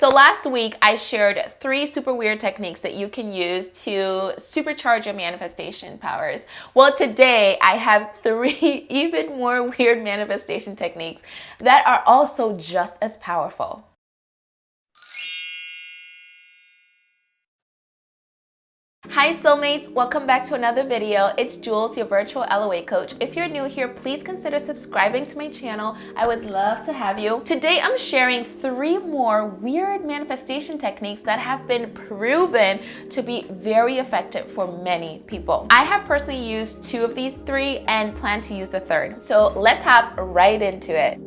So last week, I shared 3 super weird techniques that you can use to supercharge your manifestation powers. Well, today I have 3 even more weird manifestation techniques that are also just as powerful. Hi Soulmates, welcome back to another video. It's Jules, your virtual LOA coach. If you're new here, please consider subscribing to my channel. I would love to have you. Today I'm sharing 3 more weird manifestation techniques that have been proven to be very effective for many people. I have personally used 2 of these 3 and plan to use the 3rd. So let's hop right into it.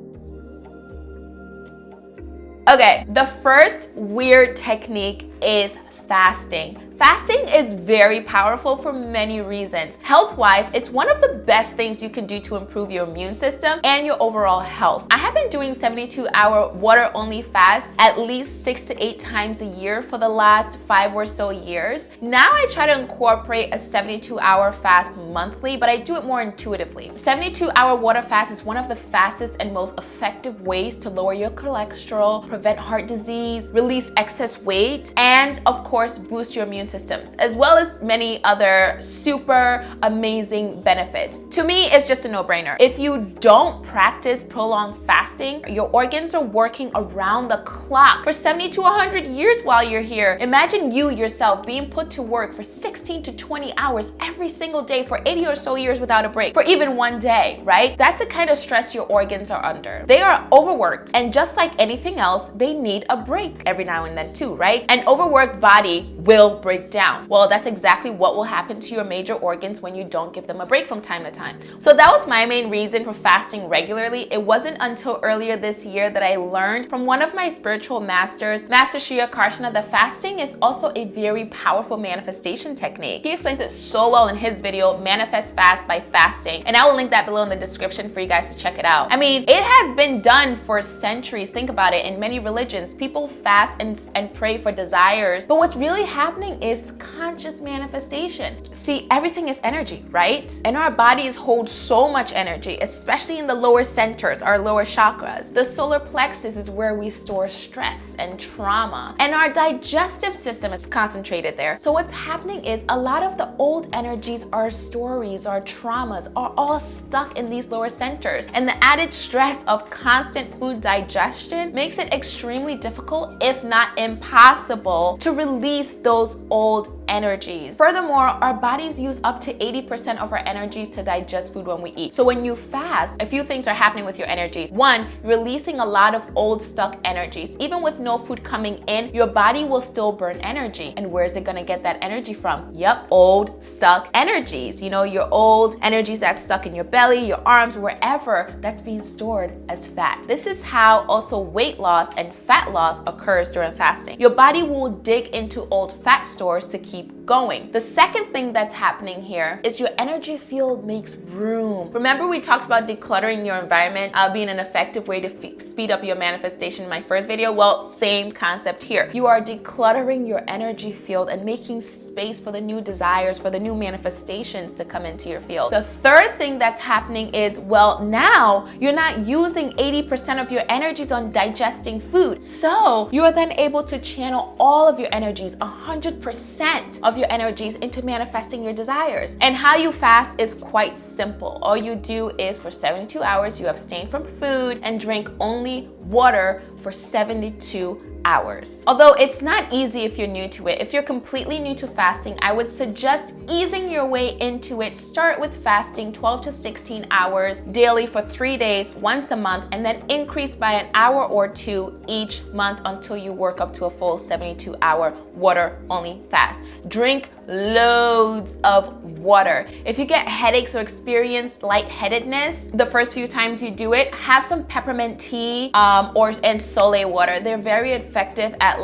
Okay, the first weird technique is fasting. Fasting is very powerful for many reasons. Health-wise, it's one of the best things you can do to improve your immune system and your overall health. I have been doing 72-hour water-only fasts at least 6 to 8 times a year for the last 5 or so years. Now I try to incorporate a 72-hour fast monthly, but I do it more intuitively. 72-hour water fast is one of the fastest and most effective ways to lower your cholesterol, prevent heart disease, release excess weight, and of course, boost your immune systems, as well as many other super amazing benefits. To me, it's just a no-brainer. If you don't practice prolonged fasting, your organs are working around the clock for 70 to 100 years while you're here. Imagine you yourself being put to work for 16 to 20 hours every single day for 80 or so years without a break, for even one day, right? That's the kind of stress your organs are under. They are overworked, and just like anything else, they need a break every now and then too, right? An overworked body will break down. Well, that's exactly what will happen to your major organs when you don't give them a break from time to time. So that was my main reason for fasting regularly. It wasn't until earlier this year that I learned from one of my spiritual masters, Master Sri Akarshana, that fasting is also a very powerful manifestation technique. He explains it so well in his video, Manifest Fast by Fasting, and I will link that below in the description for you guys to check it out. I mean, it has been done for centuries. Think about it. In many religions, people fast and pray for desires, but what's really happening is conscious manifestation. See, everything is energy, right? And our bodies hold so much energy, especially in the lower centers, our lower chakras. The solar plexus is where we store stress and trauma, and our digestive system is concentrated there. So what's happening is a lot of the old energies, our stories, our traumas are all stuck in these lower centers, and the added stress of constant food digestion makes it extremely difficult, if not impossible, to release those old energies. Furthermore, our bodies use up to 80% of our energies to digest food when we eat. So when you fast, a few things are happening with your energies. 1, releasing a lot of old stuck energies. Even with no food coming in, your body will still burn energy. And where is it gonna get that energy from? Yep, old stuck energies. You know, your old energies that's stuck in your belly, your arms, wherever, that's being stored as fat. This is how also weight loss and fat loss occurs during fasting. Your body will dig into old fat stores to keep going. The second thing that's happening here is your energy field makes room. Remember we talked about decluttering your environment being an effective way to speed up your manifestation in my first video? Well, same concept here. You are decluttering your energy field and making space for the new desires, for the new manifestations to come into your field. The third thing that's happening is, well, now you're not using 80% of your energies on digesting food. So you're then able to channel all of your energies, 100% of your energies, into manifesting your desires. And how you fast is quite simple. All you do is for 72 hours, you abstain from food and drink only water for 72 hours. Although it's not easy if you're new to it. If you're completely new to fasting, I would suggest easing your way into it. Start with fasting 12 to 16 hours daily for 3 days, once a month, and then increase by an hour or 2 each month until you work up to a full 72-hour water-only fast. Drink loads of water. If you get headaches or experience lightheadedness the first few times you do it, have some peppermint tea and Soulmates water. They're very effective at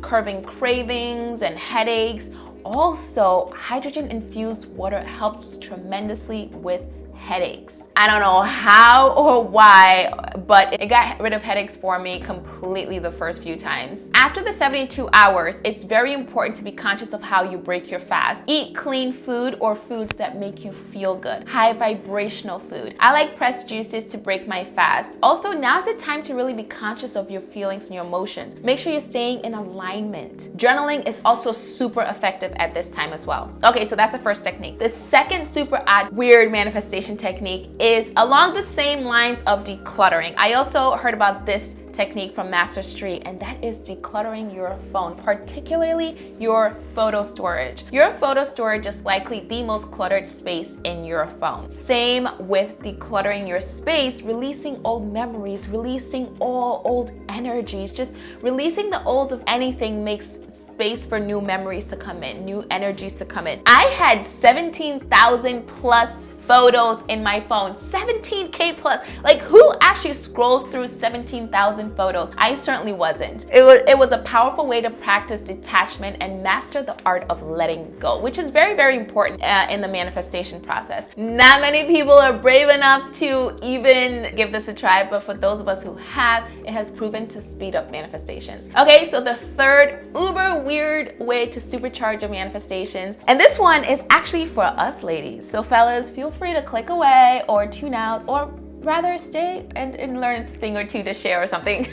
curbing cravings and headaches. Also, hydrogen infused water helps tremendously with headaches. I don't know how or why, but it got rid of headaches for me completely the first few times. After the 72 hours, it's very important to be conscious of how you break your fast. Eat clean food or foods that make you feel good. High vibrational food. I like pressed juices to break my fast. Also, now's the time to really be conscious of your feelings and your emotions. Make sure you're staying in alignment. Journaling is also super effective at this time as well. Okay, so that's the first technique. The second super odd, weird manifestation technique is along the same lines of decluttering. I also heard about this technique from Master Street, and that is decluttering your phone, particularly your photo storage. Your photo storage is likely the most cluttered space in your phone. Same with decluttering your space, releasing old memories, releasing all old energies, just releasing the old of anything makes space for new memories to come in, new energies to come in. I had 17,000 plus photos in my phone, 17K plus. Like, who actually scrolls through 17,000 photos? I certainly wasn't. It was a powerful way to practice detachment and master the art of letting go, which is very, very important in the manifestation process. Not many people are brave enough to even give this a try, but for those of us who have, it has proven to speed up manifestations. Okay, so the third uber weird way to supercharge your manifestations, and this one is actually for us ladies. So fellas, feel free to click away or tune out, or rather stay and learn a thing or two to share or something.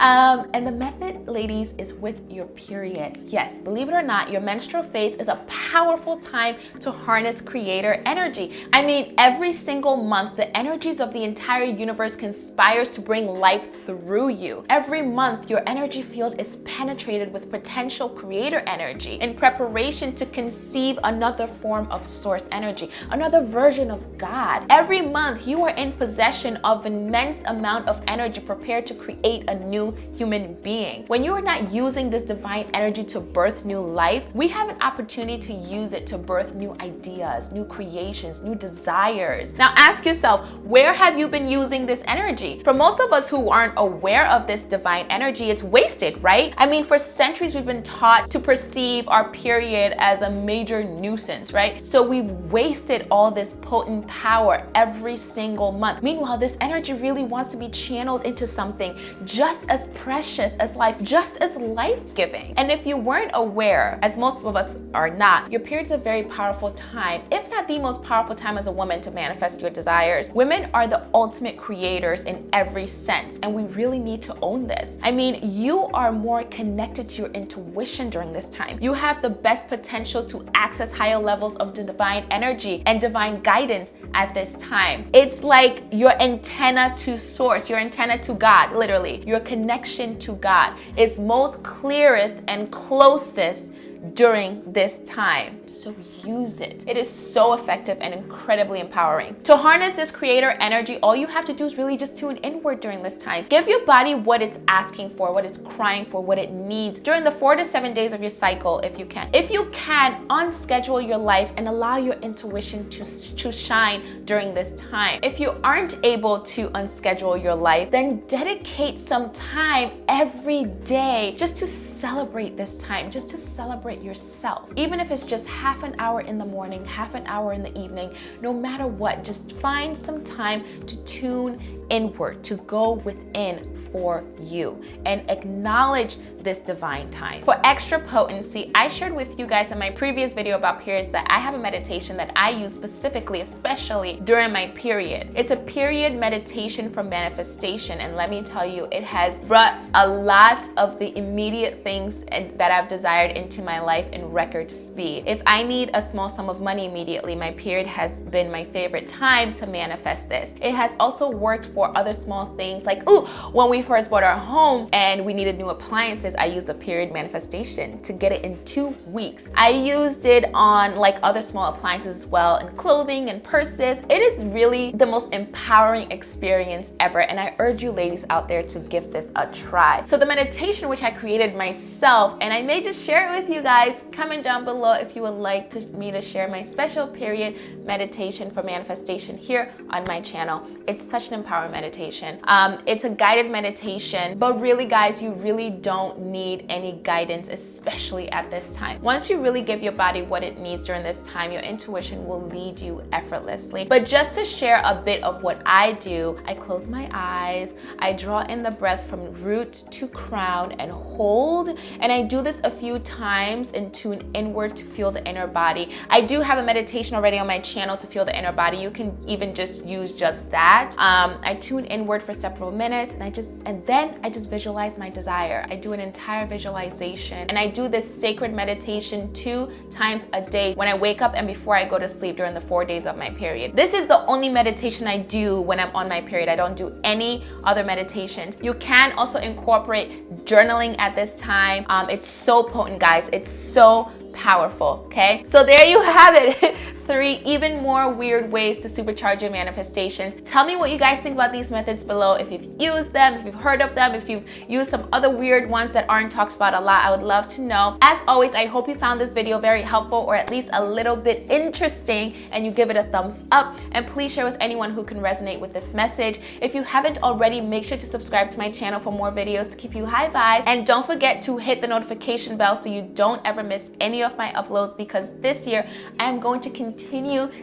And the method, ladies, is with your period. Yes, believe it or not, your menstrual phase is a powerful time to harness creator energy. I mean, every single month, the energies of the entire universe conspires to bring life through you. Every month, your energy field is penetrated with potential creator energy in preparation to conceive another form of source energy, another version of God. Every month, you are in possession of an immense amount of energy prepared to create a new human being. When you are not using this divine energy to birth new life, we have an opportunity to use it to birth new ideas, new creations, new desires. Now ask yourself, where have you been using this energy? For most of us who aren't aware of this divine energy, it's wasted, right? I mean, for centuries we've been taught to perceive our period as a major nuisance, right? So we've wasted all this potent power every single month. Meanwhile, this energy really wants to be channeled into something just as precious as life, just as life-giving. And if you weren't aware, as most of us are not, your period is a very powerful time, if not the most powerful time as a woman to manifest your desires. Women are the ultimate creators in every sense, and we really need to own this. I mean, you are more connected to your intuition during this time. You have the best potential to access higher levels of divine energy and divine guidance at this time. It's like your antenna to source, your antenna to God, literally. Your connection to God is most clearest and closest during this time. So use it. It is so effective and incredibly empowering. To harness this creator energy, all you have to do is really just tune inward during this time. Give your body what it's asking for, what it's crying for, what it needs during the 4 to 7 days of your cycle, if you can. If you can, unschedule your life and allow your intuition to shine during this time. If you aren't able to unschedule your life, then dedicate some time every day just to celebrate this time, just to celebrate yourself. Even if it's just half an hour in the morning, half an hour in the evening, no matter what, just find some time to tune inward, to go within for you and acknowledge this divine time. For extra potency, I shared with you guys in my previous video about periods that I have a meditation that I use specifically, especially during my period. It's a period meditation for manifestation, and let me tell you, it has brought a lot of the immediate things that I've desired into my life in record speed. If I need a small sum of money immediately, my period has been my favorite time to manifest this. It has also worked for other small things like, when we first bought our home and we needed new appliances, I used the period manifestation to get it in 2 weeks. I used it on like other small appliances as well, and clothing and purses. It is really the most empowering experience ever, and I urge you ladies out there to give this a try. So the meditation which I created myself, and I may just share it with you guys, comment down below if you would like me to share my special period meditation for manifestation here on my channel. It's such an empowering meditation. It's a guided meditation, but really guys, you really don't need any guidance, especially at this time. Once you really give your body what it needs during this time, your intuition will lead you effortlessly. But just to share a bit of what I do, I close my eyes, I draw in the breath from root to crown and hold, and I do this a few times and tune inward to feel the inner body. I do have a meditation already on my channel to feel the inner body. You can even just use just that. I tune inward for several minutes, and then I just visualize my desire. I do an entire visualization, and I do this sacred meditation 2 times a day when I wake up and before I go to sleep during the 4 days of my period. This is the only meditation I do when I'm on my period. I don't do any other meditations. You can also incorporate journaling at this time. It's so potent, guys. It's so powerful, okay? So there you have it. 3 even more weird ways to supercharge your manifestations. Tell me what you guys think about these methods below. If you've used them, if you've heard of them, if you've used some other weird ones that aren't talked about a lot, I would love to know. As always, I hope you found this video very helpful or at least a little bit interesting, and you give it a thumbs up, and please share with anyone who can resonate with this message. If you haven't already, make sure to subscribe to my channel for more videos to keep you high vibe, and don't forget to hit the notification bell so you don't ever miss any of my uploads, because this year I'm going to continue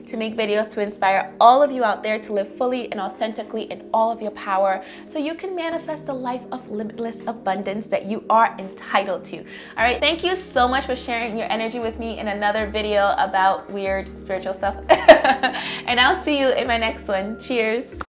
to make videos to inspire all of you out there to live fully and authentically in all of your power so you can manifest the life of limitless abundance that you are entitled to. All right, thank you so much for sharing your energy with me in another video about weird spiritual stuff. And I'll see you in my next one. Cheers.